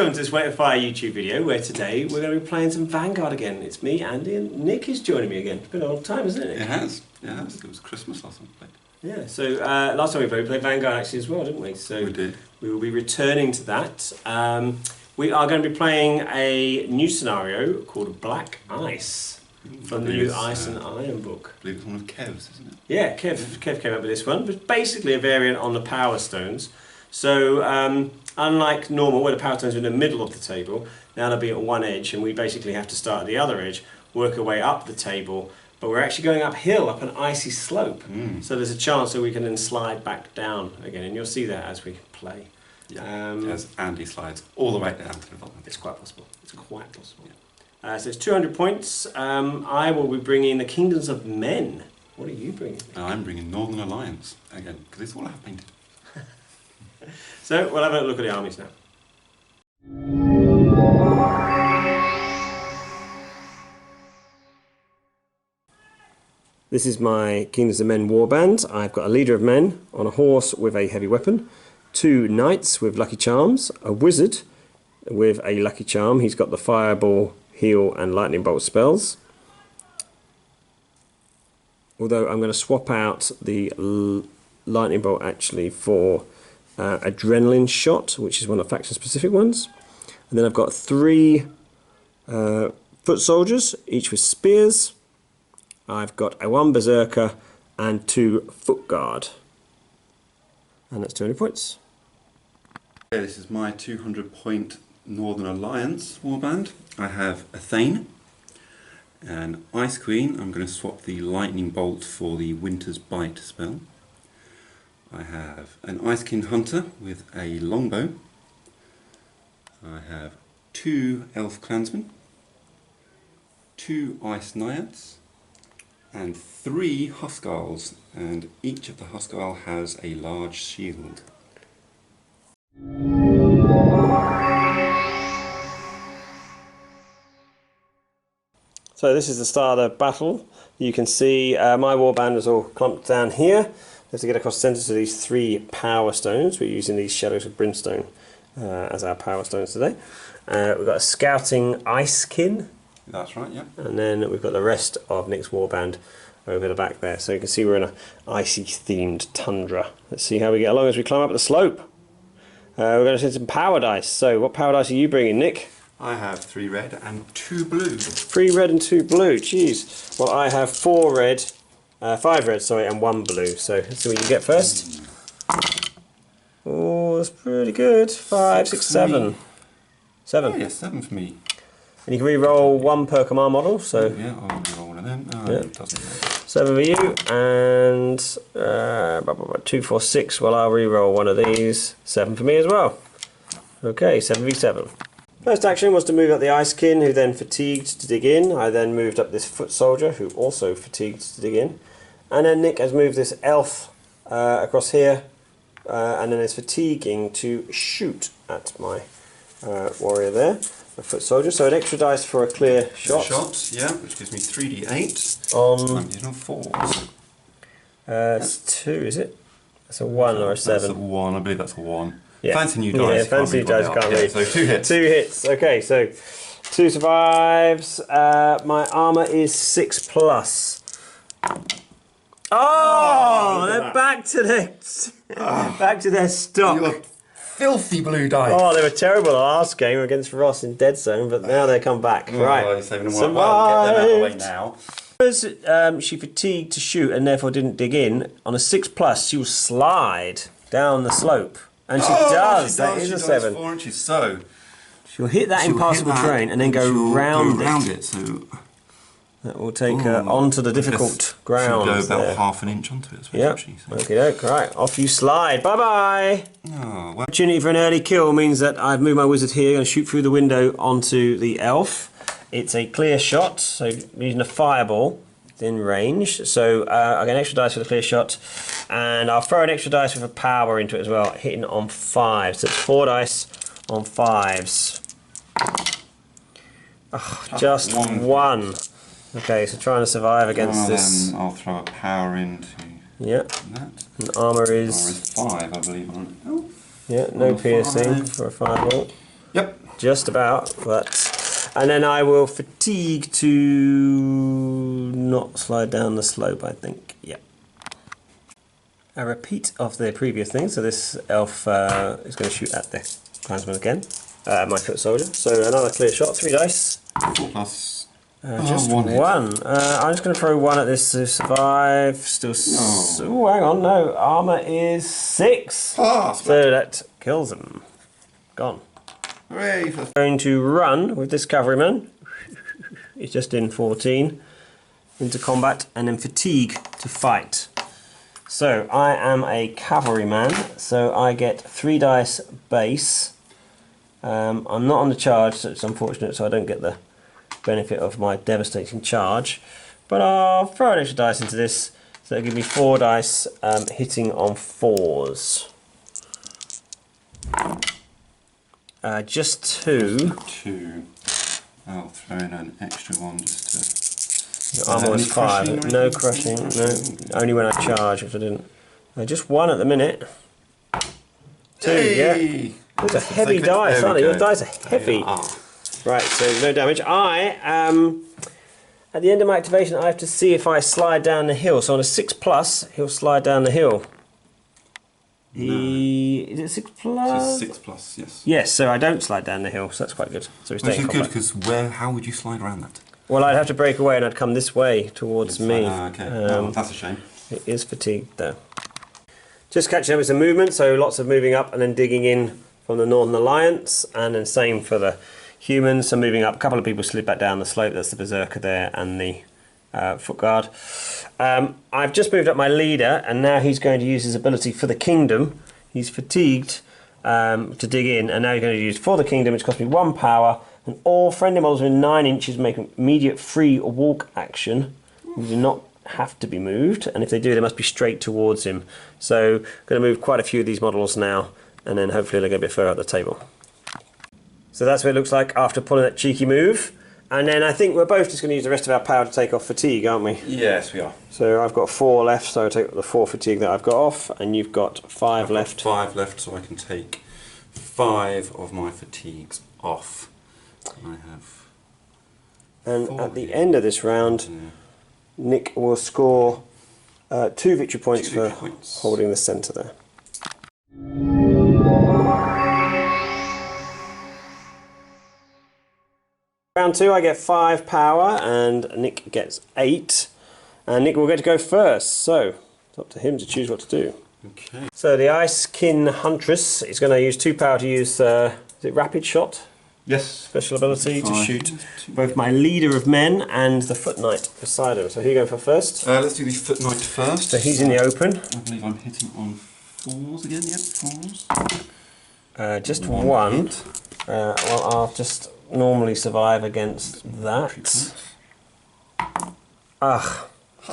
welcome to this Wait and Fire YouTube video where today we're going to be playing some Vanguard again. It's me, Andy, and Nick is joining me again. It's been a long time, hasn't it, Nick? It has. It was Christmas last time we played. Yeah, so last time we played Vanguard actually as well, didn't we? So we did. We will be returning to that. We are going to be playing a new scenario called Black Ice from the new Ice and Iron book. I believe it's one of Kev's, isn't it? Yeah, Kev came up with this one. It's basically a variant on the Power Stones. So unlike normal, where the Power Stones are in the middle of the table, now they'll be at one edge, and we basically have to start at the other edge, work our way up the table, but we're actually going uphill, up an icy slope. So there's a chance that we can then slide back down again, and you'll see that as we play. Yeah, as Andy slides all the way down to the bottom. It's quite possible. It's quite possible. Yeah. So it's 200 points. I will be bringing the Kingdoms of Men. What are you bringing? I'm bringing Northern Alliance again, because it's all I have painted. So we'll have a look at the armies now. This is my Kingdoms of Men warband. I've got a leader of men on a horse with a heavy weapon, 2 knights with lucky charms, a wizard with a lucky charm. He's got the fireball, heal and lightning bolt spells. Although I'm going to swap out the lightning bolt actually for adrenaline shot, which is one of the faction specific ones. And then I've got 3 foot soldiers, each with spears. I've got a 1 berserker and 2 foot guard. And that's 200 points. Okay, this is my 200 point Northern Alliance warband. I have a Thane, an Ice Queen. I'm going to swap the lightning bolt for the Winter's Bite spell. I have an Ice King Hunter with a longbow. I have 2 Elf Clansmen, 2 Ice Naiads, and 3 Huskarls, and each of the Huskarl has a large shield. So this is the start of the battle. You can see my warband is all clumped down here. We have to get across the centre to these 3 power stones. We're using these Shadows of Brimstone as our power stones today. We've got a scouting Icekin. That's right, yeah. And then we've got the rest of Nick's warband over the back there. So you can see we're in an icy themed tundra. Let's see how we get along as we climb up the slope. We're going to send some power dice. So what power dice are you bringing, Nick? I have 3 red and 2 blue. 3 red and 2 blue, jeez. Well, I have 4 red, 5 red, sorry, and 1 blue. So let's see what you get first. Oh, that's pretty good. 5, 6, 7. 7. Oh, yeah, 7 for me. And you can re-roll 1 per command model. So yeah, I'll re-roll one of them. Yeah. It doesn't matter. 7 for you, and 2, 4, 6. Well, I'll re-roll one of these. 7 for me as well. Okay, 7v7. First action was to move up the Icekin, who then fatigued to dig in. I then moved up this foot soldier, who also fatigued to dig in. And then Nick has moved this elf across here, and then is fatiguing to shoot at my warrior there, my foot soldier. So an extra dice for a clear shot. Shot, yeah, which gives me 3d8. On I'm using on 4s. It's 2, is it? That's a 1 or a 7. That's a 1, I believe that's a 1. Yeah. Fancy new dice. Yeah, fancy new dice, can't read. So 2 hits. 2 hits. Okay, so 2 survives. My armour is 6 plus. Oh, they're back to their stock. Your filthy blue dice. Oh, they were terrible last game against Ross in Dead Zone, but now they come back. Right. Well, saving them well, get them out of the way now. Because she fatigued to shoot and therefore didn't dig in, on a 6 plus, she will slide down the slope. And she does. That is a 7. 4 inches, so she'll hit that impassable terrain and then go round it. So that will take her onto the difficult ground. She'll go about half an inch onto it. Yep. Okay, right. Off you slide. Bye bye. Oh, well. Opportunity for an early kill means that I've moved my wizard here. Going to shoot through the window onto the elf. It's a clear shot, so I'm using a fireball. In range, so I get an extra dice for the clear shot, and I'll throw an extra dice with a power into it as well, hitting on 5. So it's 4 dice on 5s. Oh, just 1. Okay, so trying to survive against this. Then I'll throw a power into that. And armour is 5, I believe, on it. Oh. Yeah, no piercing for a fireball. Yep. just about, but... And then I will fatigue to not slide down the slope, I think. Yeah. A repeat of the previous thing, so this elf is going to shoot at the clansman again. My foot soldier. So another clear shot, 3 dice. 4 plus. Just one. I'm just going to throw 1 at this to survive. Still. Oh, hang on, no. Armour is 6. Ah, so that kills him. Gone. Hooray! I'm going to run with this cavalryman. He's just in 14 into combat, and then fatigue to fight. So I am a cavalryman, so I get 3 dice base. I'm not on the charge, so it's unfortunate, so I don't get the benefit of my devastating charge. But I'll throw an extra dice into this, so it'll give me 4 dice hitting on 4s. Just 2. 2. I'll throw in an extra one just to... Your armour was 5. No crushing, no. Only when I charge, if I didn't. Just 1 at the minute. 2, Hey! yeah. Those are heavy dice, aren't they? Your dice are heavy. Right, so no damage. At the end of my activation, I have to see if I slide down the hill. So on a 6+, he'll slide down the hill. Is it 6+? So 6+, yes. Yes, so I don't slide down the hill, so that's quite good. So he's staying in combat. Which is good, because how would you slide around that? Well, I'd have to break away and I'd come this way towards me. Okay, that's a shame. It is fatigued though. Just catching up with some movement, so lots of moving up and then digging in from the Northern Alliance, and then same for the humans, so moving up. A couple of people slid back down the slope, that's the Berserker there and the Foot Guard. I've just moved up my leader, and now he's going to use his ability for the Kingdom. He's fatigued to dig in, and now he's going to use for the Kingdom, which costs me 1 power, and all friendly models within 9 inches make an immediate free walk action. They do not have to be moved, and if they do, they must be straight towards him. So I'm going to move quite a few of these models now, and then hopefully they'll get a bit further up the table. So that's what it looks like after pulling that cheeky move. And then I think we're both just going to use the rest of our power to take off fatigue, aren't we? Yes, we are. So I've got 4 left, so I'll take the 4 fatigue that I've got off, and you've got 5 left. 5 left, so I can take 5 of my fatigues off. I have. And at the end of this round, Nick will score 2 victory points for holding the centre there. Round 2 I get 5 power and Nick gets 8, and Nick will get to go first, so it's up to him to choose what to do. Okay. So the Icekin Huntress is going to use 2 power to use is it Rapid Shot? Yes. Special ability to shoot both my leader of men and the Foot Knight beside him. So who are you going for first? Let's do the Foot Knight first. So he's in the open. I believe I'm hitting on 4s again, yep, 4s. Just 1. Well, I'll just normally survive against that.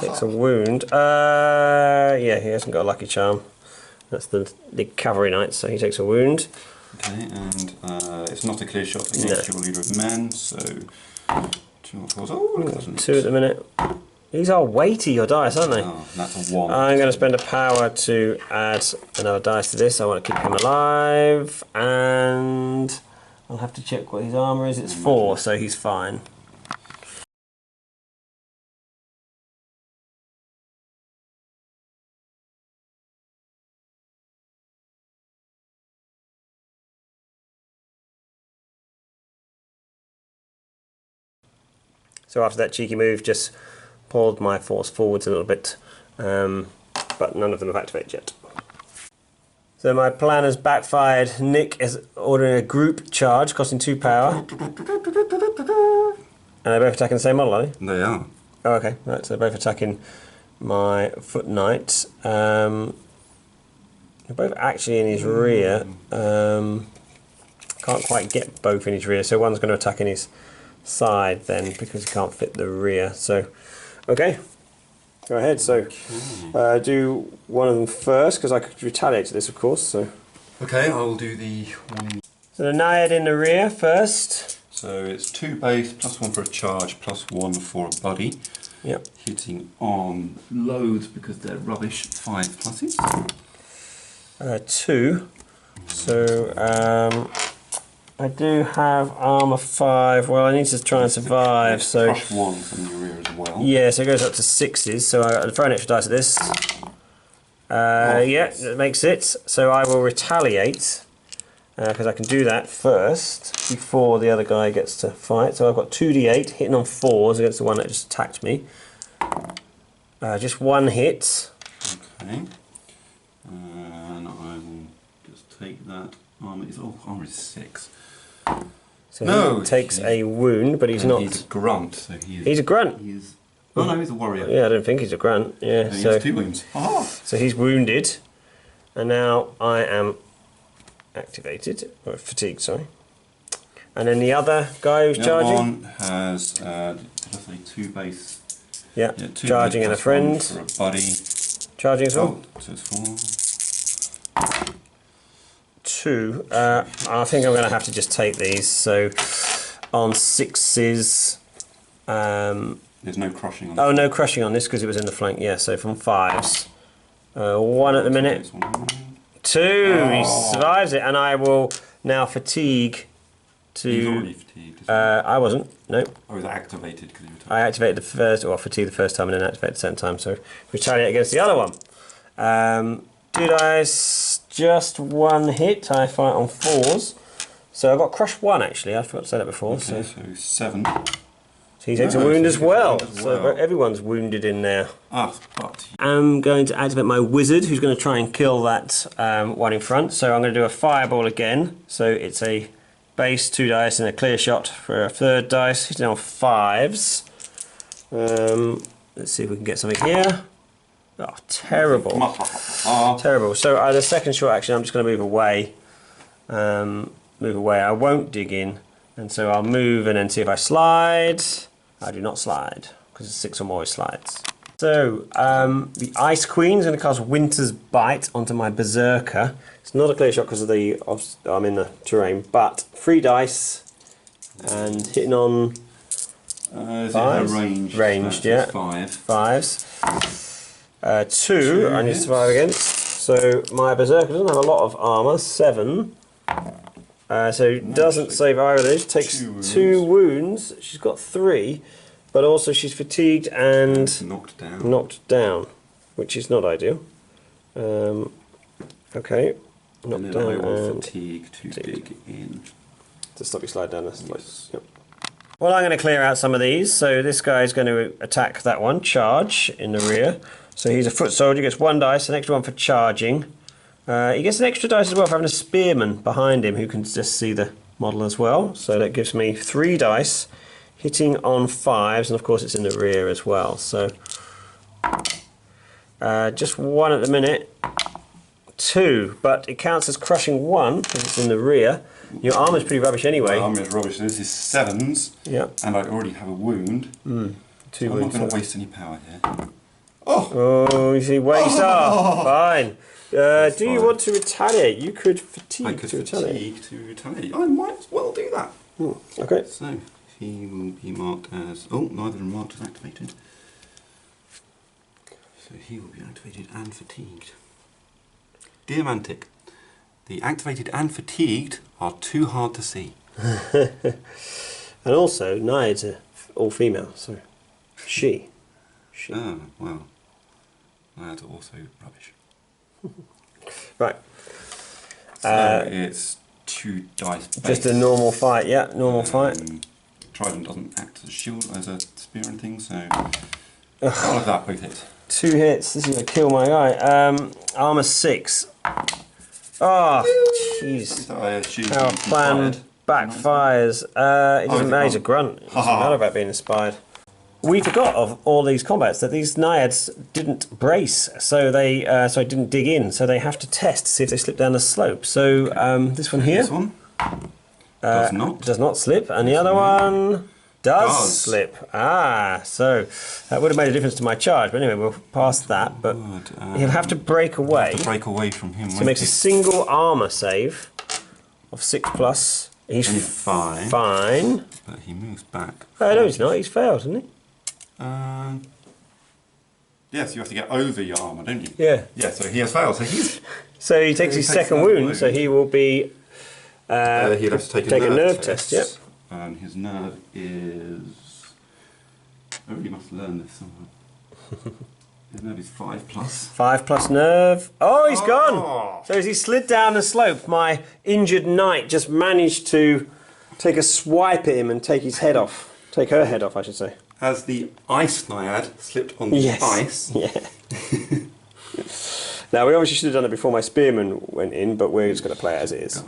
Takes a wound. Yeah, he hasn't got a lucky charm. That's the cavalry knight, so he takes a wound. Okay, and it's not a clear shot against your leader of men, so 2 or 4s. Oh, look at that. 2 at the minute. These are weighty, your dice, aren't they? Oh, that's a 1. I'm going to spend a power to add another dice to this. I want to keep him alive, and I'll have to check what his armour is. It's 4, so he's fine. So after that cheeky move, just pulled my force forwards a little bit, but none of them have activated yet. So my plan has backfired. Nick is ordering a group charge, costing 2 power. And they're both attacking the same model, are they? They are. Oh, okay. Right, so they're both attacking my Foot Knight. They're both actually in his rear. Can't quite get both in his rear, so one's going to attack in his side then, because he can't fit the rear. So, okay. Go ahead, so do one of them first, because I could retaliate to this, of course. So. Okay, I'll do the one. So the Naiad in the rear first. So it's 2 base, plus 1 for a charge, plus 1 for a body. Yep. Hitting on loads because they're rubbish 5 pluses. 2. So I do have armour 5. Well, I need to try and survive. So crush 1 from your rear as well. yeah, so it goes up to 6s. So I throw an extra dice at this. Yeah, that makes it. So I will retaliate because I can do that first before the other guy gets to fight. So I've got 2d8 hitting on 4s against the one that just attacked me. Just 1 hit. Okay. And I will just take that. Armour is 6. So no, he takes a wound, but he's not. He's a grunt, so he's a grunt. Oh no, he's a warrior. Yeah, I don't think he's a grunt. Yeah, He so has 2 wounds. Oh. so he's wounded, and now I am activated or fatigued. Sorry. And then the other guy who's The charging. other one has did I say 2 base? Yeah, 2 charging base and a plus friend. 1 for a buddy. Charging as well. Oh, so it's 4. 2. I think I'm going to have to just take these. So on 6s. There's no crushing on. Oh, no crushing on this because it was in the flank. Yeah, so from 5s. 1 at the minute. 2. He survives it, and I will now fatigue. He's already fatigued. I wasn't. No. Oh, was activated because you were I activated the first, or fatigue the first time, and then activated the second time. So retaliate against the other one. 2 dice, just 1 hit. I fight on 4s. So I got crush 1 actually. I forgot to say that before. Okay, so 7. So he takes a wound as well. So everyone's wounded in there. But I'm going to activate my wizard, who's going to try and kill that one in front. So I'm going to do a fireball again. So it's a base 2 dice and a clear shot for a 3rd dice. Hitting on 5s. Let's see if we can get something here. Oh, terrible. Terrible. So as a second short action, I'm just going to move away. Move away. I won't dig in. And so I'll move and then see if I slide. I do not slide, because it's 6 or more slides. So, the Ice Queen is going to cast Winter's Bite onto my Berserker. It's not a clear shot because I'm in the terrain, but 3 dice and hitting on is fives? it ranged? Ranged, yeah. 5s. 2 I need to survive against. So my Berserker doesn't have a lot of armour, 7. So doesn't save either of those. Takes 2 wounds. She's got 3, but also she's fatigued and knocked down, which is not ideal. Okay, knocked down I will and fatigue to dig in. To stop you slide down this. Yes. Yep. Well, I'm going to clear out some of these. So this guy is going to attack that one, charge in the rear. So he's a foot soldier, gets 1 dice, an extra 1 for charging. He gets an extra dice as well for having a spearman behind him who can just see the model as well. So that gives me 3 dice, hitting on 5s, and of course it's in the rear as well. So just 1 at the minute. 2, but it counts as crushing 1 because it's in the rear. Your armour's pretty rubbish anyway. My armour is rubbish. This is 7s, and I already have a wound. 2 so wounds. I'm not going to waste any power here. Oh, you see, waste off. Fine. Do you want to retaliate? You could fatigue to retaliate. I might as well do that. Okay. So, he will be marked as... Oh, neither of them marked as activated. So he will be activated and fatigued. Dear Mantic, the activated and fatigued are too hard to see. And also, Naiads are all female, so she. Oh, well. That's also rubbish. Right. So it's 2 dice base. Just a normal fight, yeah, normal fight. Trident doesn't act as a shield, as a spear and thing, so all of that, both hits. 2 hits, this is going to kill my guy. Armour 6. Oh, jeez. Our plan backfires. It doesn't matter, he's a grunt. It doesn't matter about being inspired. We forgot of all these combats that these Naiads didn't brace, so they didn't dig in, so they have to test to see if they slip down the slope. So this one here This one does not slip, and the other one does slip. So that would have made a difference to my charge. But anyway, we'll pass that. But he'll have to break away. break away from him. So he makes a single armour save of 6+. He's fine. Fine. But he moves back. Oh no, he's not. He's failed, hasn't he? Yes, you have to get over your armour, don't you? Yeah. Yeah, so he has failed. So he's... So he takes his second wound, so he will be He'd have to take a nerve test. Yep. And his nerve is... Oh, he must learn this somewhere. His nerve is 5+. 5+ nerve. Oh, he's gone! So as he slid down the slope, my injured knight just managed to take a swipe at him and take his head off. Take her head off, I should say. As the ice naiad slipped on the ice. Yeah. Now, we obviously should have done it before my spearman went in, but we're just going to play it as it is.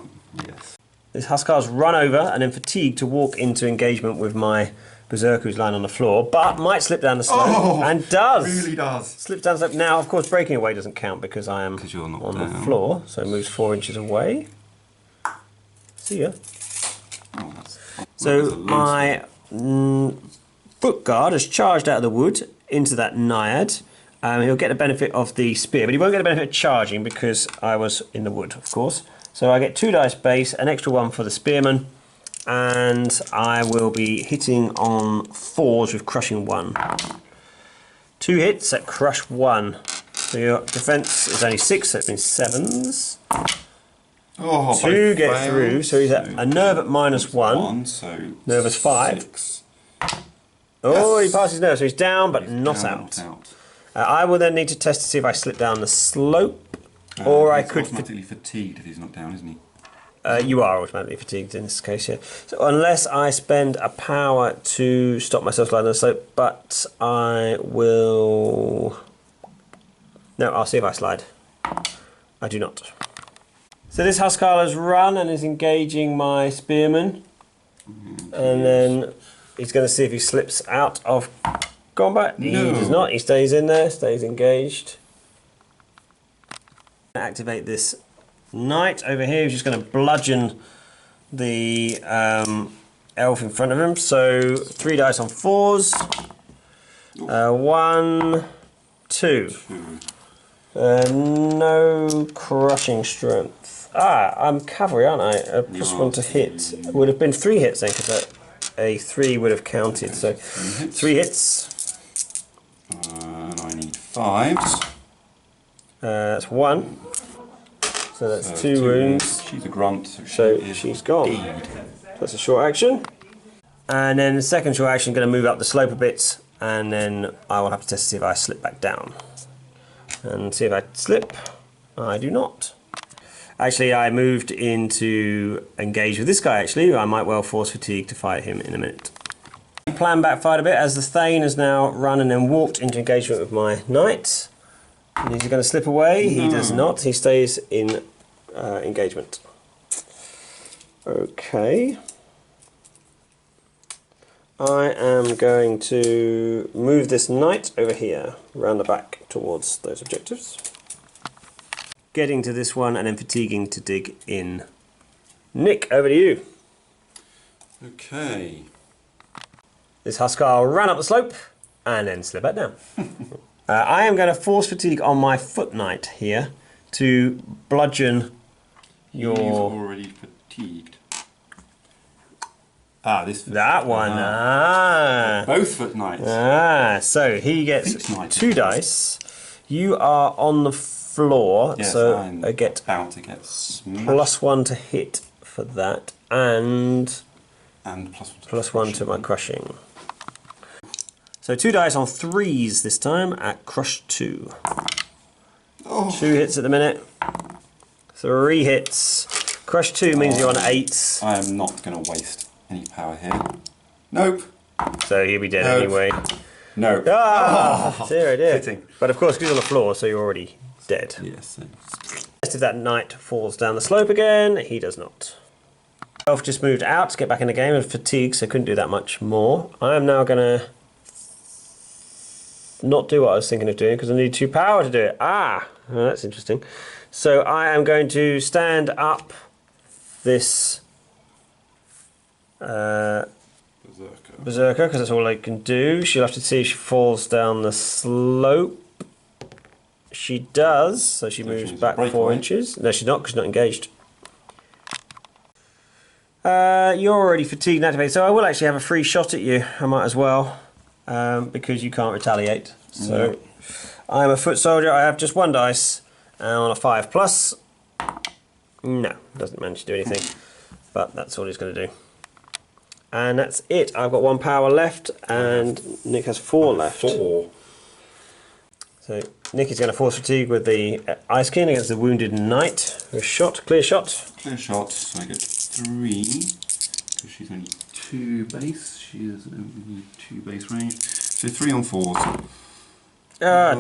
Yes. This Huskarl's run over and then fatigued to walk into engagement with my Berserker who's lying on the floor, but might slip down the slope, and does. Really does. Slips down the slope. Now, of course, breaking away doesn't count because I am you're not on down. the floor, so it moves 4 inches away. See ya. Oh, So my foot guard has charged out of the wood into that naiad. He'll get the benefit of the spear, but he won't get the benefit of charging because I was in the wood, of course. So I get 2 dice base, an extra 1 for the spearman, and I will be hitting on 4s with crushing 1. 2 hits at crush 1. So your defense is only 6, so it's been 7s. Oh, 2 get through, so he's at a nerve at -1. So nerve is 5. 6. Oh, Yes. he passes nerve, so he's down but He's not down, out. not out. I will then need to test to see if I slip down the slope, or I He's could. automatically fatigued if he's not down, isn't he? You are automatically fatigued in this case, yeah. So unless I spend a power to stop myself sliding on the slope, but I will. No, I'll see if I slide. I do not. So this Huskarl has run and is engaging my spearman, and then he's going to see if he slips out of combat. No. He does not. He stays in there, stays engaged. Activate this knight over here. He's just going to bludgeon the elf in front of him. So 3 dice on 4s. 1, 2. No crushing strength. I'm cavalry, aren't I? A +1 to hit. Would have been 3 hits then, because a 3 would have counted. So 3 hits. And I need 5s. That's 1. So that's 2 wounds. She's a grunt, So she's gone. That's a short action. And then the second short action, going to move up the slope a bit, and then I will have to test to see if I slip back down. And see if I slip. I do not. Actually, I moved into engage with this guy, actually. I might well force fatigue to fight him in a minute. Plan backfired a bit as the Thane has now run and then walked into engagement with my knight. And is he going to slip away? He does not. He stays in engagement. Okay. I am going to move this knight over here, round the back towards those objectives. Getting to this one and then fatiguing to dig in. Nick, over to you. Okay. This Huskarl ran up the slope and then slid back down. I am going to force fatigue on my foot knight here to bludgeon your... He's already fatigued. This that one. Both foot knights. So he gets 2 dice. You are on the floor, Yes, so I'm I get about to get smashed. +1 to hit for that, and +1 to my crushing. So 2 dice on 3s this time at crush 2. 2 hits at the minute. 3 hits. Crush 2 means you're on 8s. I am not going to waste any power here. Nope. So he'll be dead anyway. No. Dear, dear. Fitting. But of course, because he's on the floor, so you're already dead. Yes. If that knight falls down the slope again, he does not. Elf just moved out to get back in the game and fatigue, so couldn't do that much more. I am now going to not do what I was thinking of doing because I need 2 power to do it. Well, that's interesting. So I am going to stand up this Berserker because that's all I can do. She'll have to see if she falls down the slope. She does, so she moves back 4 inches. No, she's not because she's not engaged. You're already fatigued and activated, so I will actually have a free shot at you. I might as well, because you can't retaliate. So I'm a foot soldier. I have just 1 dice, and on a 5+. No, doesn't manage to do anything. but that's all he's going to do. And that's it. I've got 1 power left, and Nick has 4 left. 4. So Nick is going to force fatigue with the Ice King against the wounded knight. A shot, clear shot. Clear shot, so I get 3, because she's only 2 base. She is only 2 base range. So 3 on 4s.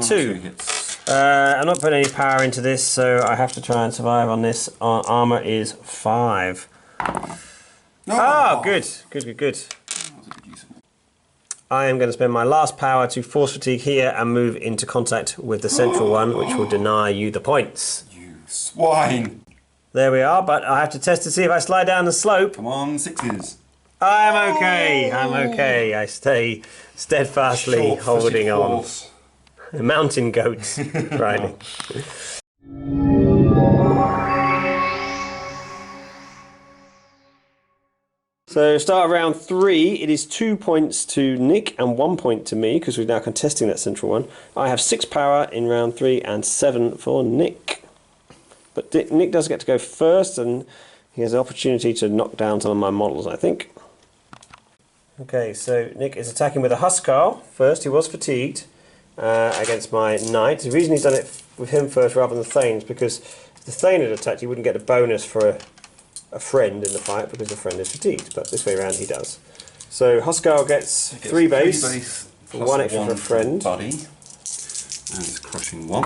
2 hits. I'm not putting any power into this, so I have to try and survive on this. Our armour is 5. Oh, good. I am going to spend my last power to force fatigue here and move into contact with the central one, which will deny you the points. You swine! There we are, but I have to test to see if I slide down the slope. Come on, 6s. I'm okay. I stay steadfastly holding on. Mountain goats riding. So start of round 3, it is 2 points to Nick and 1 point to me, because we're now contesting that central one. I have 6 power in round 3 and 7 for Nick. But Nick does get to go first, and he has the opportunity to knock down some of my models, I think. Okay, so Nick is attacking with a Huskarl first. He was fatigued against my knight. The reason he's done it with him first rather than the Thane is because if the Thane had attacked, he wouldn't get a bonus for a friend in the fight because the friend is fatigued, but this way around he does. So Huskarl gets 3 base for 1 extra for a friend. Buddy. And it's crushing 1.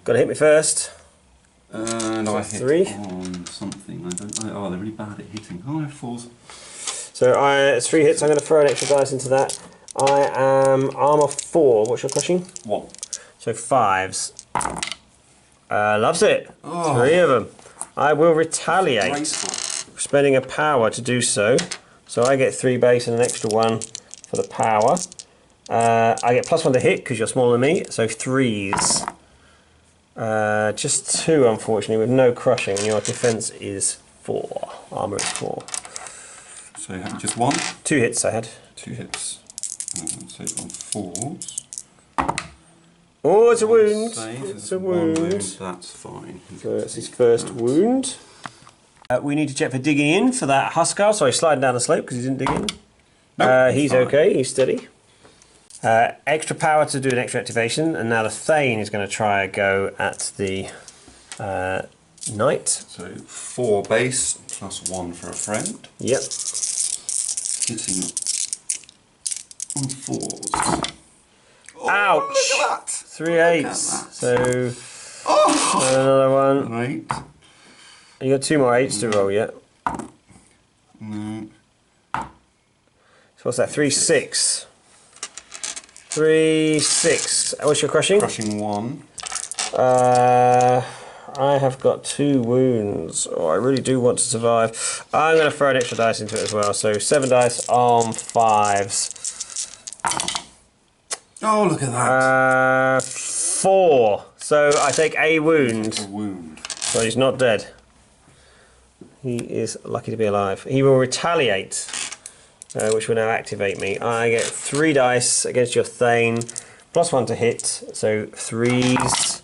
Got to hit me first. And I hit 3 on something. Oh, they're really bad at hitting. Oh, I have 4s. So it's 3 hits. I'm going to throw an extra dice into that. I am armor 4. What's your crushing? 1. So 5s. Loves it. Oh. 3 of them. I will retaliate, Graceful. spending a power to do so. So I get 3 base and an extra 1 for the power. I get +1 to hit because you're smaller than me, so 3s. Just 2, unfortunately, with no crushing, and your defense is 4. Armor is 4. So you have just 1? 2 hits I had. 2 hits. So on 4s. Oh, it's a wound. Save. It's a wound. That's fine. So that's his first wound. We need to check for digging in for that Huskarl. So he's sliding down the slope because he didn't dig in. Nope, he's fine. okay, he's steady. Extra power to do an extra activation, and now the Thane is going to try a go at the knight. So 4 base +1 for a friend. Yep. Hitting on 4s. Oh, Ouch! Look at that! 3 8s. So another one. 8. You got 2 more 8s to roll yet. No. So what's that? 3 6. 3 6. What's your crushing? Crushing 1. I have got 2 wounds. Oh, I really do want to survive. I'm going to throw an extra dice into it as well. So 7 dice on 5s. Oh, look at that. 4. So I take a wound. A wound. So he's not dead. He is lucky to be alive. He will retaliate, which will now activate me. I get 3 dice against your Thane, +1 to hit. So 3s.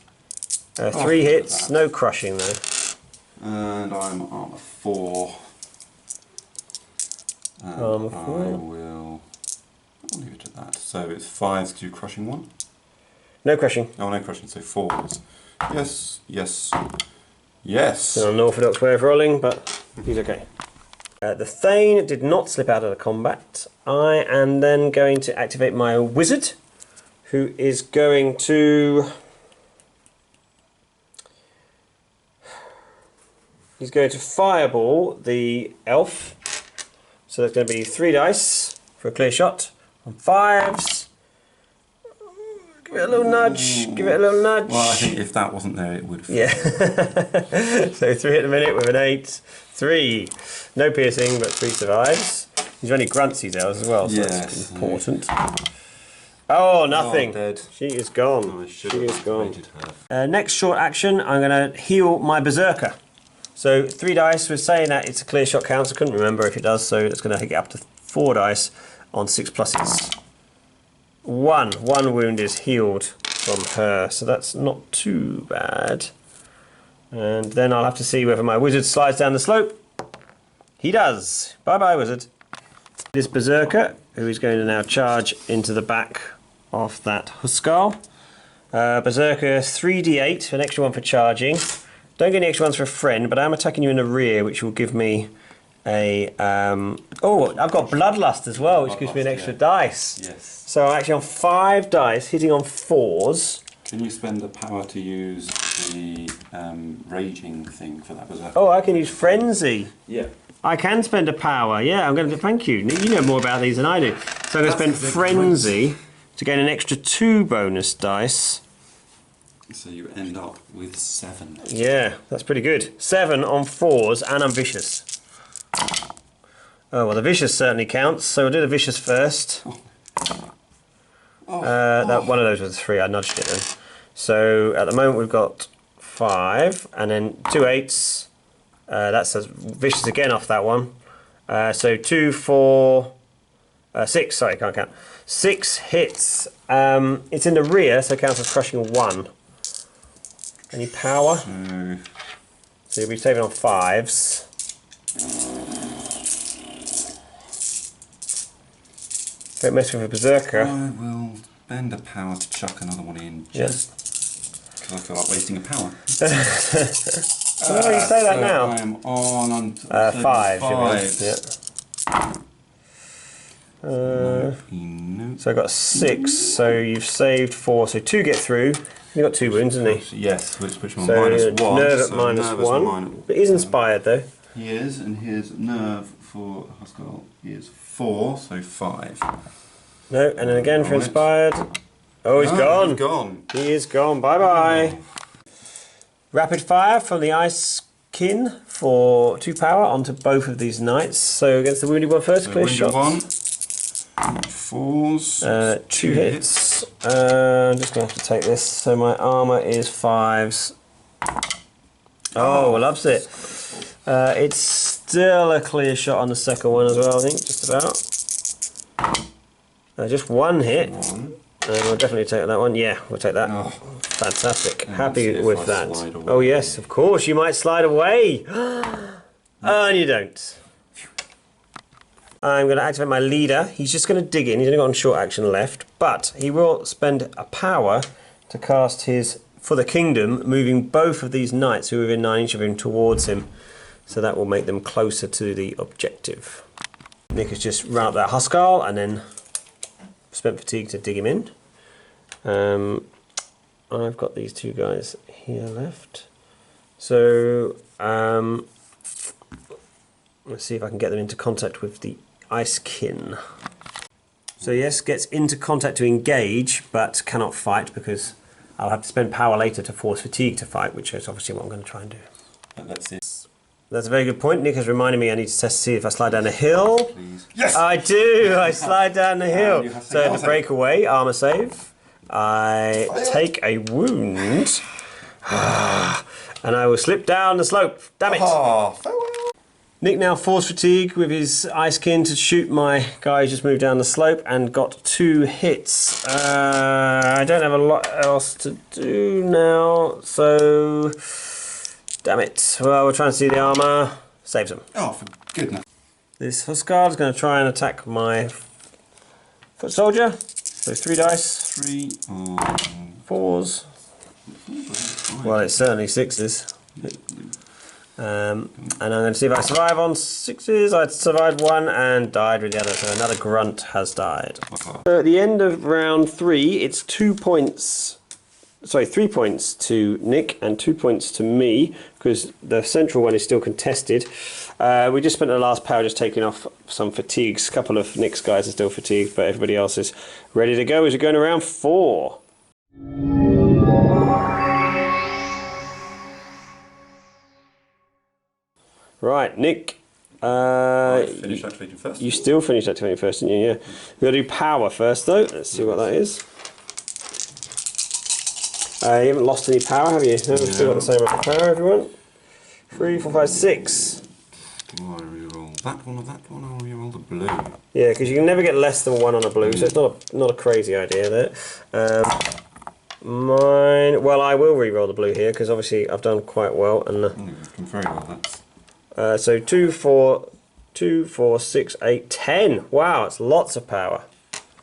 3 hits, no crushing though. And I'm armor 4. And Armor 4. I'll leave it at that. So it's 5s to crushing 1. No crushing. Oh, no crushing, so 4s. Yes, yes, yes. An unorthodox way of rolling, but he's okay. The Thane did not slip out of the combat. I am then going to activate my wizard, who is going to... He's going to fireball the elf. So that's going to be 3 dice for a clear shot on 5s. Give it a little nudge. Give it a little nudge. Well, I think if that wasn't there, it would have. Yeah. So 3 at the minute with an 8. 3. No piercing, but 3 survives. He's only grunts these hours as well, so that's important. Oh, nothing. Oh, dead. She is gone. Oh, I should She have is gone. activated her. Next short action, I'm going to heal my berserker. So 3 dice. We're saying that it's a clear shot count. I couldn't remember if it does, so it's going to get up to 4 dice on 6 pluses. 1 wound is healed from her, so that's not too bad. And then I'll have to see whether my wizard slides down the slope. He does. Bye bye, wizard. This berserker, who is going to now charge into the back of that Huskar. Berserker 3d8, an extra one for charging. Don't get any extra ones for a friend, but I'm attacking you in the rear, which will give me a... oh, I've got Bloodlust as well, which gives me an extra dice. Yes. So actually on 5 dice, hitting on 4s. Can you spend the power to use the raging thing for that berserker? Oh, I can use Frenzy. Yeah. I can spend a power, yeah, I'm going to... Thank you. You know more about these than I do. So I'm going to spend Frenzy to gain an extra 2 bonus dice. So you end up with 7. Yeah, that's pretty good. 7 on 4s, and I'm vicious. Oh, well, the vicious certainly counts, so we'll do the vicious first. That one of those was a 3, I nudged it then. So at the moment we've got 5, and then 2 8s. That says vicious again off that one. So 2, 4, 6, sorry, can't count. 6 hits. It's in the rear, so it counts as crushing 1. Any power? So you'll be saving on 5s. Don't mess with a berserker. I will spend a power to chuck another one in just because I feel like wasting a power. Oh, you say that now. I am on 5. Yeah. So I got 6. So you've saved 4. So 2 get through. You got 2 wounds, isn't he? Yes, which one? So -1. nerve at so -1. But he's inspired though. He is, and his nerve for Huskar is 4, so 5. No, and then again for inspired. Oh, he's gone. He's gone. He is gone. Bye bye. Rapid fire from the Ice Kin for 2 power onto both of these knights. So against the wounded one first, clear shot. 4s. 2 hits. I'm just going to have to take this. So my armour is 5s. Oh, loves it. It's still a clear shot on the second one as well, I think, just about. Just 1 hit. We'll definitely take that one. Yeah, we'll take that. Oh. Fantastic. Yeah, happy with that. Oh yes, of course, you might slide away. And you don't. I'm going to activate my leader. He's just going to dig in. He's only got one short action left, but he will spend a power to cast his For the Kingdom, moving both of these knights who are within 9 inches of him towards him. So that will make them closer to the objective. Nick has just run up that Huskar and then spent fatigue to dig him in. I've got these 2 guys here left. So let's see if I can get them into contact with the Ice Kin. So yes, gets into contact to engage, but cannot fight because I'll have to spend power later to force fatigue to fight, which is obviously what I'm going to try and do. That's it. That's a very good point. Nick has reminded me I need to test to see if I slide down the hill. Please. Yes! I do! I slide down the hill. So I have to break away, armour save. I take a wound. And I will slip down the slope. Damn it! Oh, farewell. Nick now force fatigue with his Ice Kin to shoot my guy who's just moved down the slope and got 2 hits. I don't have a lot else to do now, so... Damn it. Well, we're trying to see the armour. Saves him. Oh, for goodness. This Huskar is going to try and attack my foot soldier. So 3 dice. 3 4s. Well, it's certainly 6s. And I'm going to see if I survive on 6s. I survived 1 and died with the other, so another grunt has died. So at the end of round 3, it's 2 points. Sorry, 3 points to Nick and 2 points to me because the central one is still contested. We just spent the last power just taking off some fatigues. A couple of Nick's guys are still fatigued, but everybody else is ready to go as we're going around 4. Right, Nick. Finish activating first. You still finished activating first, didn't you? Yeah. We're going to do power first, though. Let's see what that is. You haven't lost any power, have you? No, we've still got the same amount of power, everyone. 3, 4, 5, 6. Do I reroll that one or that one, or reroll the blue? Yeah, because you can never get less than 1 on a blue, so it's not a crazy idea there. Mine. Well, I will reroll the blue here because obviously I've done quite well, and You've done very well. That's so 2, 4, 2, 4, 6, 8, 10. Wow, it's lots of power.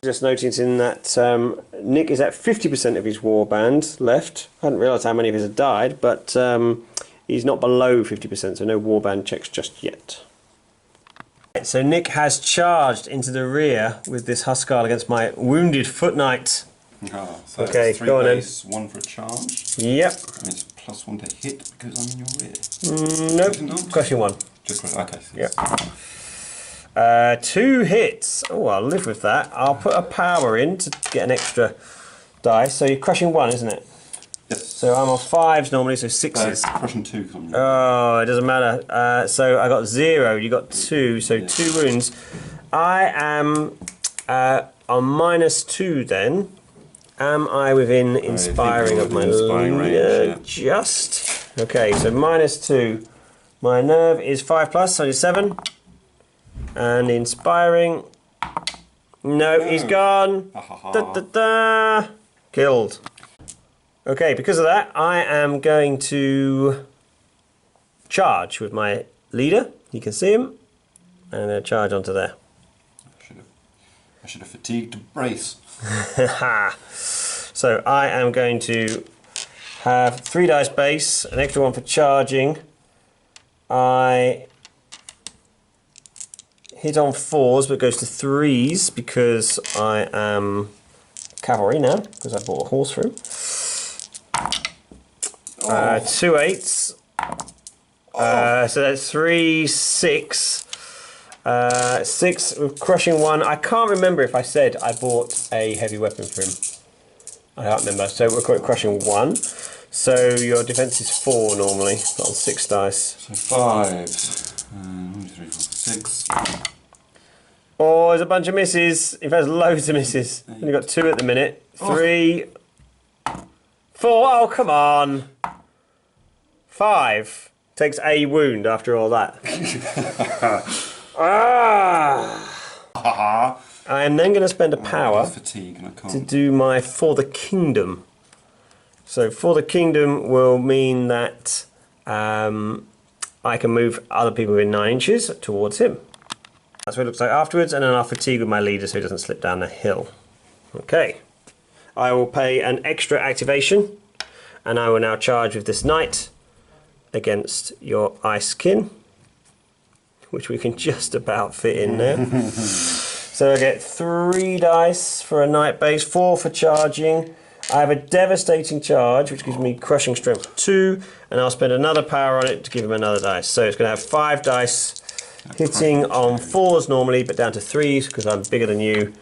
Just noticing that Nick is at 50% of his warband left. I hadn't realised how many of his had died, but he's not below 50%, so no warband checks just yet. Right, so Nick has charged into the rear with this Huskarl against my wounded foot knight. Oh, so okay, it's 3 go on base, 1 for a charge. Yep. And it's +1 to hit because I'm in your rear. Nope, crushing 1. Just okay. So Yep. 2 hits. Oh, I'll live with that. I'll put a power in to get an extra dice. So you're crushing 1, isn't it? Yes. So I'm on 5s normally, so 6s. Crushing 2. Oh, it doesn't matter. So I got 0, you got 2, so 2 wounds. I am on -2 then. Am I within inspiring of my inspiring range, yeah. Just. Okay, so -2. My nerve is 5+, so it's 7. And inspiring. No, he's gone. Da, da, da. Killed. Okay, because of that, I am going to charge with my leader. You can see him. And I'm going to charge onto there. I should have fatigued to brace. So I am going to have 3 dice base, an extra 1 for charging. I hit on 4s, but goes to 3s because I am cavalry now, because I bought a horse through. 2 8s. So that's 3 6. 6 with crushing 1. I can't remember if I said I bought a heavy weapon for him. I can't remember. So we're crushing 1. So your defense is 4 normally, but on 6 dice. So 5s. 1, 2, 3, 4, 6. Oh, there's a bunch of misses. In fact, loads of misses. Only got 2 at the minute. 3, 4. Oh, come on. 5. Takes a wound after all that. I am then going to spend a power to do my For the Kingdom. So For the Kingdom will mean that I can move other people within 9 inches towards him. That's what it looks like afterwards, and then I'll fatigue with my leader so he doesn't slip down the hill. Okay. I will pay an extra activation, and I will now charge with this knight against your ice kin, which we can just about fit in there. So I get 3 dice for a knight base, 4 for charging. I have a devastating charge, which gives me crushing strength 2, and I'll spend another power on it to give him another dice. So it's going to have 5 dice, hitting on 4s normally, but down to 3s because I'm bigger than you.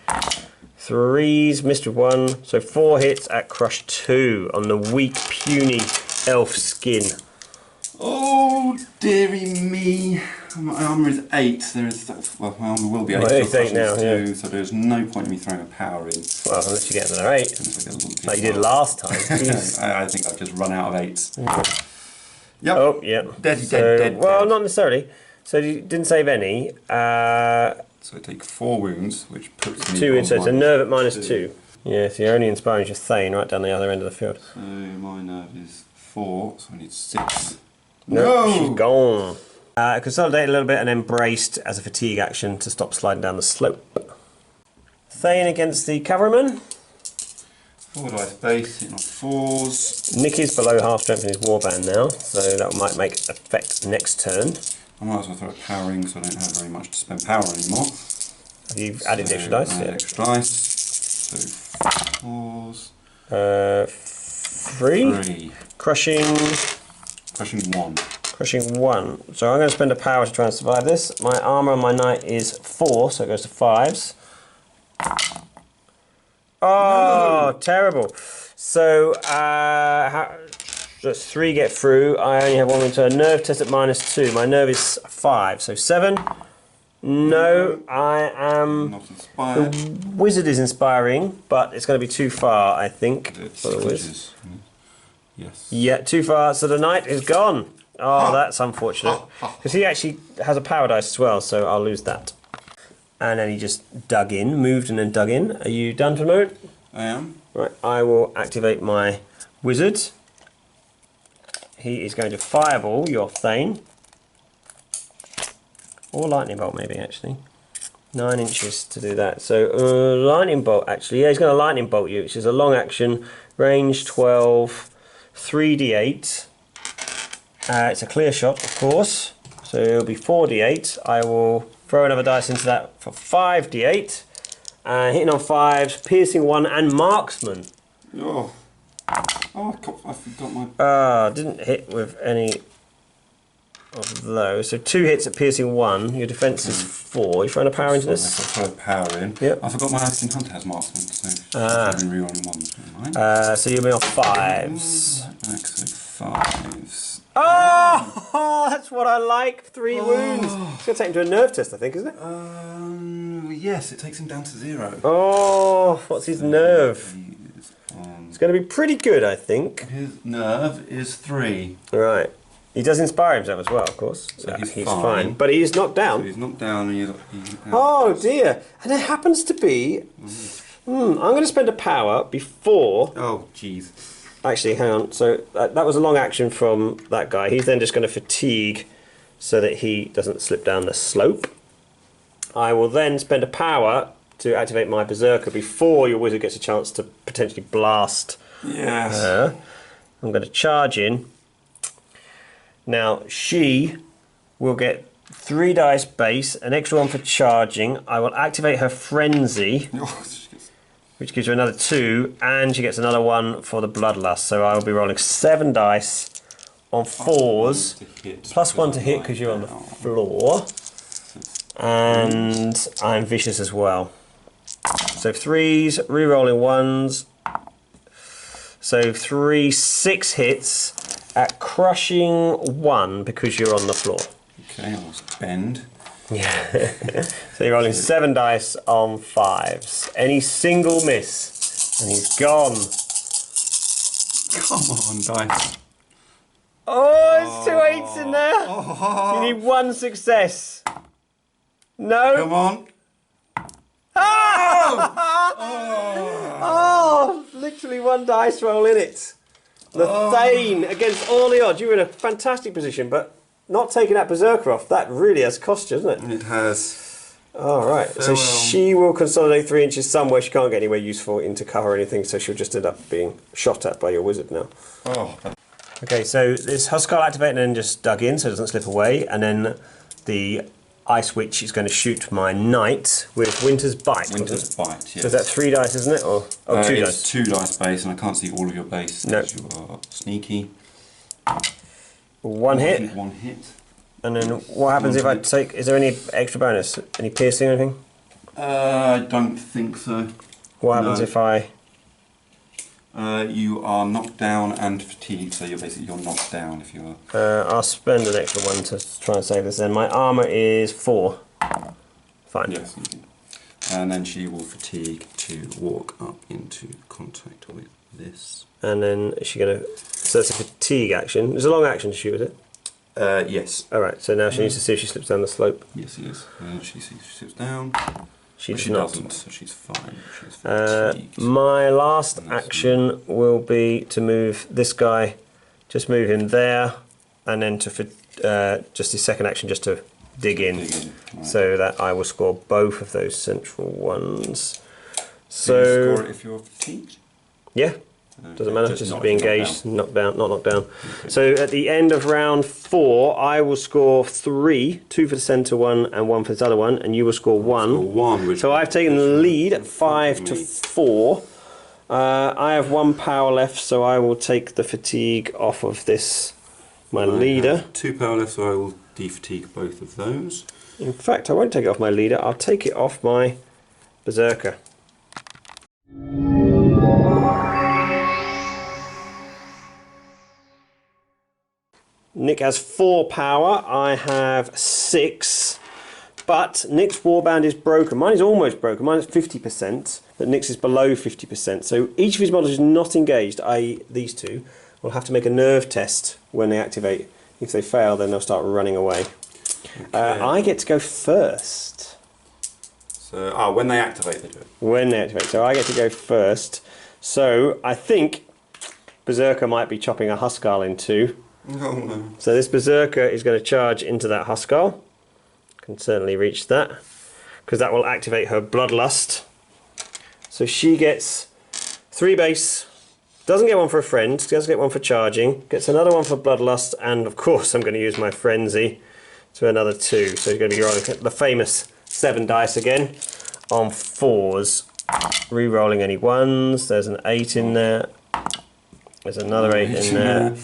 3s, missed with 1, so 4 hits at crush 2 on the weak, puny elf skin. Oh, dearie me. My armour is 8. There is, well, my armour will be 8. Well, it's 8 now, yeah. So there's no point in me throwing a power in. Well, unless you get another 8, like you did last time. I think I've just run out of 8s. Yep. Oh, yeah. Dead. Well, not necessarily. So you didn't save any. So I take 4 wounds, which puts me 2 on in, so it's a nerve at -2. 2. Yeah, so you're only inspiring your Thane right down the other end of the field. So my nerve is 4, so I need 6. No, she's gone. Consolidate a little bit and then braced as a fatigue action to stop sliding down the slope. Thane against the cavalryman. 4 dice base, hitting on 4s. Nick is below half strength in his warband now, so that might make effect next turn. I might as well throw a powering so I don't have very much to spend power anymore. Have you added the extra dice? Yeah. Extra dice. So 4s. 3. Crushing 1. Crushing 1. So I'm going to spend a power to try and survive this. My armour on my knight is 4, so it goes to 5s. Oh, no. Terrible. So, just 3 get through. I only have 1 return. Nerve test at -2. My nerve is 5, so 7. No, I am... Not inspired. The wizard is inspiring, but it's going to be too far, I think. It's for the wizard. Yes. Yeah, too far. So the knight is gone. Oh, that's unfortunate. Because he actually has a power dice as well, so I'll lose that. And then he just dug in, moved and then dug in. Are you done for the moment? I am. Right, I will activate my wizard. He is going to fireball your Thane. Or lightning bolt maybe actually. 9 inches to do that. So lightning bolt actually, yeah, he's going to lightning bolt you, which is a long action, range 12, 3d8. It's a clear shot, of course, so it'll be 4d8. I will throw another dice into that for 5d8. Hitting on 5s, piercing 1, and marksman. Oh, I forgot my... Didn't hit with any of those. So 2 hits at piercing 1. Your defense is 4. You throwing a power into this? I'll throw a power in. Yep. I forgot my Ice King Hunter has marksman, so I've been rerolling 1s. So you'll be on 5s. So 5s. Oh, that's what I like. 3 wounds. It's going to take him to a nerve test, I think, isn't it? Yes, it takes him down to 0. Oh, what's his nerve? It's going to be pretty good, I think. His nerve is 3. Right. He does inspire himself as well, of course. So he's fine. But he's knocked down. So he's knocked down and he's Oh dear. And it happens to be... I'm going to spend a power before... Oh, jeez. Actually, hang on. So that was a long action from that guy. He's then just going to fatigue so that he doesn't slip down the slope. I will then spend a power to activate my Berserker before your wizard gets a chance to potentially blast. Yes. I'm going to charge in. Now, she will get 3 dice base, an extra 1 for charging. I will activate her Frenzy, which gives her another 2, and she gets another 1 for the Bloodlust. So I will be rolling 7 dice on 4s, plus 1 to hit because you're on the floor. And I'm vicious as well. So 3s, re-rolling 1s. So 3, 6 hits at crushing 1 because you're on the floor. Okay, I'll spend. Yeah. So you're rolling 7 dice on 5s. Any single miss, and he's gone. Come on, dice. Oh, there's 2 8s in there. You need 1 success. No. Come on. Oh, literally 1 dice roll in it. The Thane against all the odds. You were in a fantastic position, but not taking that Berserker off, that really has cost you, isn't it? It has. Alright, so she will consolidate 3 inches somewhere. She can't get anywhere useful into cover or anything, so she'll just end up being shot at by your wizard now. Okay, so this Huskar activated and then just dug in so it doesn't slip away, and then the Ice Witch is going to shoot my Knight with Winter's Bite. Winter's Bite, yes. So that's 3 dice, isn't it? Or 2 it's dice? 2 dice base, and I can't see all of your base. No. You are sneaky. 1 hit. 1 hit. And then what happens if I take... Is there any extra bonus? Any piercing or anything? I don't think so. What happens if I... you are knocked down and fatigued, so you're knocked down if you're... I'll spend an extra 1 to try and save this then. My armour is 4. Fine. Yes, you can. And then she will fatigue to walk up into contact with this. And then is she going to... So that's a fatigue action. It's a long action to shoot, is it? Yes. Alright, so now she needs to see if she slips down the slope. Yes, it is. She slips down. She does not. Doesn't, so she's fine. She's fatigued. My last action will be to move this guy, just move him there, and then to just his second action just to dig in, right. So that I will score both of those central ones. So you score it if you're fatigued? Yeah. Doesn't matter, just to be engaged, knocked down, not knocked down. Okay. So at the end of round 4, I will score 3, 2 for the centre one and 1 for this other one, and you will score 1. So I've taken the lead at 5 to 4. I have 1 power left, so I will take the fatigue off of this, my leader. 2 power left, so I will defatigue both of those. In fact, I won't take it off my leader, I'll take it off my Berserker. Nick has 4 power, I have 6, but Nick's warband is broken. Mine is almost broken, mine is 50%, but Nick's is below 50%. So each of his models is not engaged, i.e. these two, will have to make a nerve test when they activate. If they fail, then they'll start running away. Okay. I get to go first. So, when they activate, they do it. When they activate, so I get to go first. So I think Berserker might be chopping a Huskar in 2. Oh no. So this Berserker is going to charge into that Huskar. can certainly reach that, because that will activate her Bloodlust. So she gets 3 base, doesn't get one for a friend, doesn't get one for charging, gets another one for Bloodlust, and of course I'm going to use my Frenzy to another 2. So you're going to be rolling the famous 7 dice again on 4s. Re-rolling any 1s, there's an 8 in there, there's another 8 in there.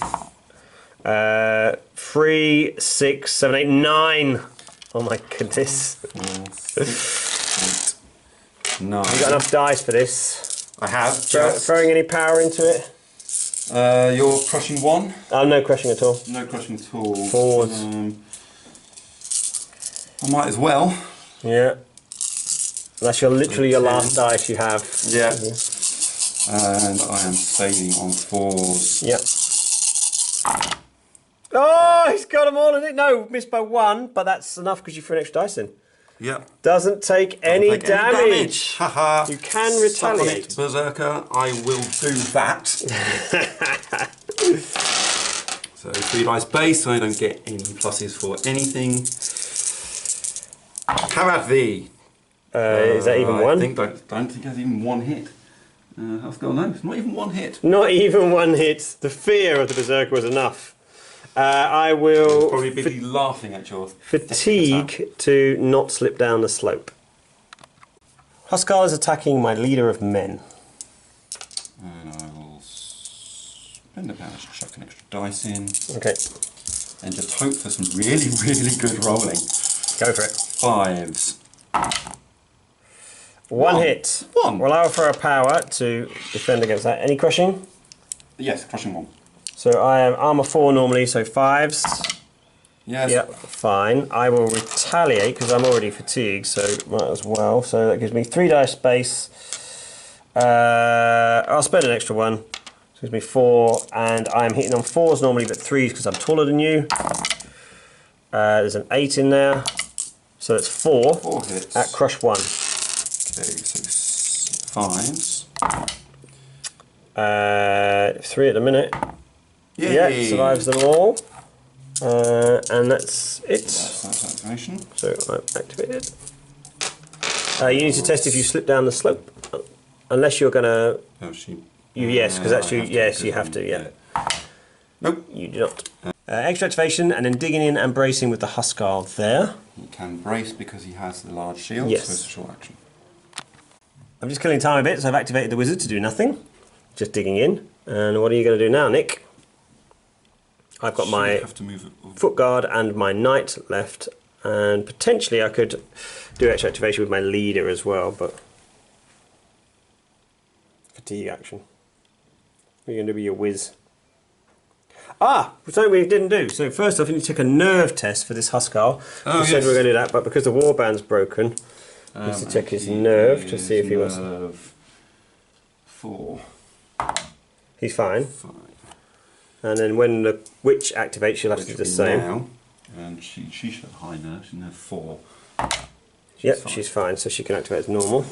3, 6, 7, 8, 9! Oh my goodness. 4, 6, 8, 9. Have you got enough dice for this? I have. Throwing any power into it? You're crushing 1? Oh, no crushing at all. No crushing at all. 4s. I might as well. Yeah. That's literally your last dice you have. Yeah. And I am saving on 4s. Yep. Oh, he's got them all in it. No, missed by 1, but that's enough because you threw an extra dice in. Yep. Doesn't take any damage. Haha. You can retaliate. Suck on it, Berserker. I will do that. So 3 dice base. I don't get any pluses for anything. How about thee? Is that even 1? I don't think that's even 1 hit. I've got no, it's not even 1 hit. Not even 1 hit. The fear of the Berserker was enough. I will Probably be laughing at your fatigue to not slip down the slope. Huskar is attacking my leader of men. And I will spend a power to chuck an extra dice in. Okay. And just hope for some really, really good rolling. Go for it. 5s. 1 hit. 1. Well, I'll throw a power to defend against that. Any crushing? Yes, crushing 1. So I am armor 4 normally, so 5s. Yes. Yep, fine. I will retaliate because I'm already fatigued, so might as well. So that gives me 3 dice base. I'll spend an extra 1. So it gives me 4, and I'm hitting on 4s normally, but 3s because I'm taller than you. There's an 8 in there, so it's 4. 4 hits. At crush 1. Okay, so 5s. 3 at the minute. Yay. Yeah, survives them all. And that's it. That's activation. So I've activated. You need to test if you slip down the slope. Unless you're going to... Oh, she... yes, because that's you. Yes, you have to, yeah. Nope. You do not. Extra activation, and then digging in and bracing with the Huskar there. He can brace because he has the large shield, Yes. so it's a short action. I'm just killing time a bit, so I've activated the wizard to do nothing. Just digging in. And what are you going to do now, Nick? I've got my have to move it foot guard and my knight left, and potentially I could do extra activation with my leader as well, but fatigue action. What are you going to do with your whiz? Something we didn't do. So first off, you need to take a nerve test for this Huskar. Oh, we said we were going to do that, but because the warband's broken, we need to check his nerve to see if he was... 4. He's fine. 5. And then when the witch activates, she'll have to do the same. Now, and she should have high nerve. She should have 4. Yep, she's fine, so she can activate as normal.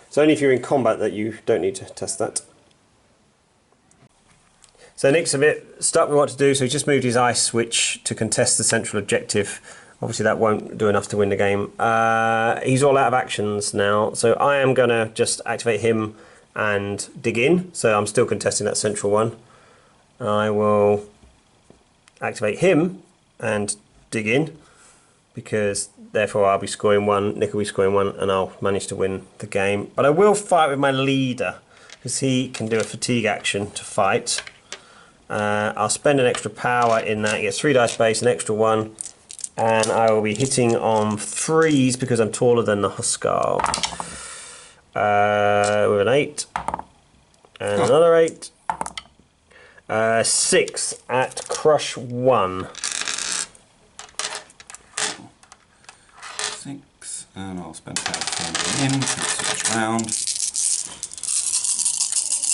It's only if you're in combat that you don't need to test that. So Nick's a bit stuck with what to do, so he's just moved his ice switch to contest the central objective. Obviously that won't do enough to win the game. He's all out of actions now, so I am going to just activate him and dig in. So I'm still contesting that central one. I will activate him and dig in, because therefore I'll be scoring 1, Nick will be scoring 1, and I'll manage to win the game. But I will fight with my leader, because he can do a fatigue action to fight. I'll spend an extra power in that. He gets 3 dice base, an extra 1, and I will be hitting on 3s because I'm taller than the Huskar. With an 8 and another 8. 6 at crush 1. 6, and I'll spend power to turn in, switch round.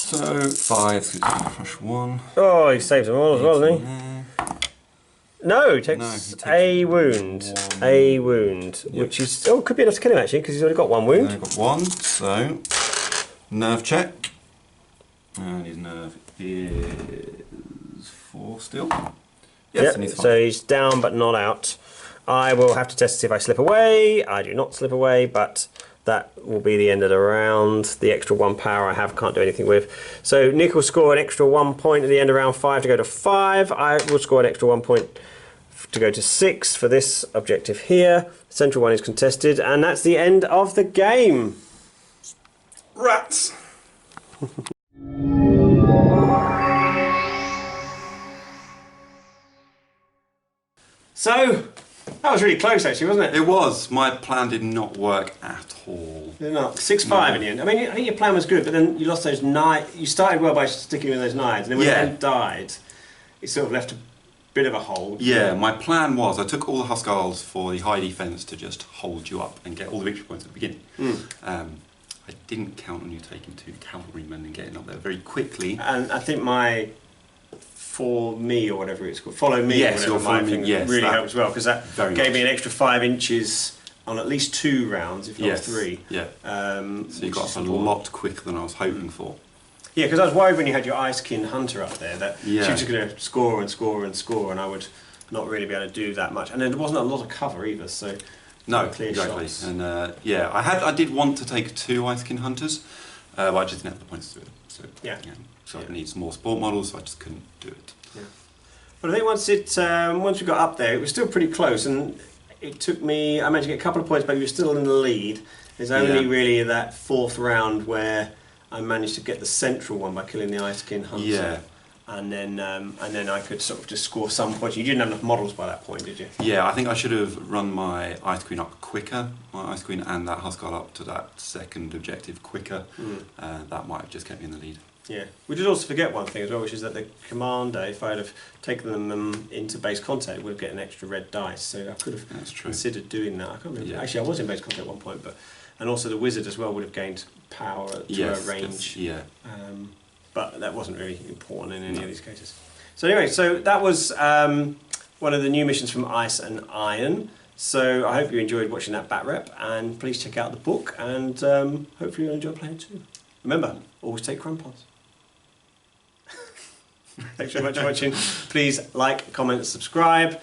So 5, so crush 1. Oh, he saves them all as well, doesn't he? No, he takes, a wound. One. A wound, Yep. which is could be enough to kill him actually, because he's already got 1 wound. I've got 1, so nerve check, and his nerve is 4 still. Yes, Yep, and he's fine. so he's down but not out. I will have to test to see if I slip away. I do not slip away, but that will be the end of the round. The extra 1 power I have can't do anything with. So Nick will score an extra 1 point at the end of round 5 to go to 5. I will score an extra 1 point to go to 6 for this objective here. The central one is contested, and that's the end of the game. Rats! So, that was really close actually, wasn't it? It was. My plan did not work at all. Did not. 6-5 in the end. I mean, I think your plan was good, but then you lost those 9. You started well by sticking with those 9s, and then when the end died, it sort of left a bit of a hole. Yeah, my plan was I took all the Huskarls for the high defence to just hold you up and get all the victory points at the beginning. I didn't count on you taking 2 cavalrymen and getting up there very quickly. And I think my For Me or whatever it's called, Follow Me, yes, or whatever, me, yes, really helped as well, because that gave me an extra 5 inches on at least 2 rounds, if not 3. Yeah. So you got up a lot quicker than I was hoping for. Yeah, because I was worried when you had your Icekin Hunter up there that she was just going to score and score and score, and I would not really be able to do that much. And there wasn't a lot of cover either, so no, clear exactly. shots. And I did want to take 2 Icekin Hunters, but I just didn't have the points to do it. So so I need some more sport models, so I just couldn't do it. Yeah. But I think once we got up there, it was still pretty close, and it took me. I managed to get a couple of points, but we were still in the lead. There's only really that 4th round where I managed to get the central one by killing the Icekin Hunter. Yeah. And then I could sort of just score some points. You didn't have enough models by that point, did you? Yeah, I think I should have run my Ice Queen up quicker, my Ice Queen and that Huskar up to that 2nd objective quicker. That might have just kept me in the lead. Yeah. We did also forget one thing as well, which is that the commander, if I'd have taken them into base contact, would have get an extra red dice. So I could have considered doing that. I can't remember. Yeah. Actually, I was in base contact at one point, and also the wizard as well would have gained power to a range. Yeah. But that wasn't really important in any of these cases. So anyway, so that was one of the new missions from Ice and Iron. So I hope you enjoyed watching that bat rep, and please check out the book, and hopefully you'll enjoy playing too. Remember, always take crampons. Thanks very much for watching. Please like, comment, subscribe.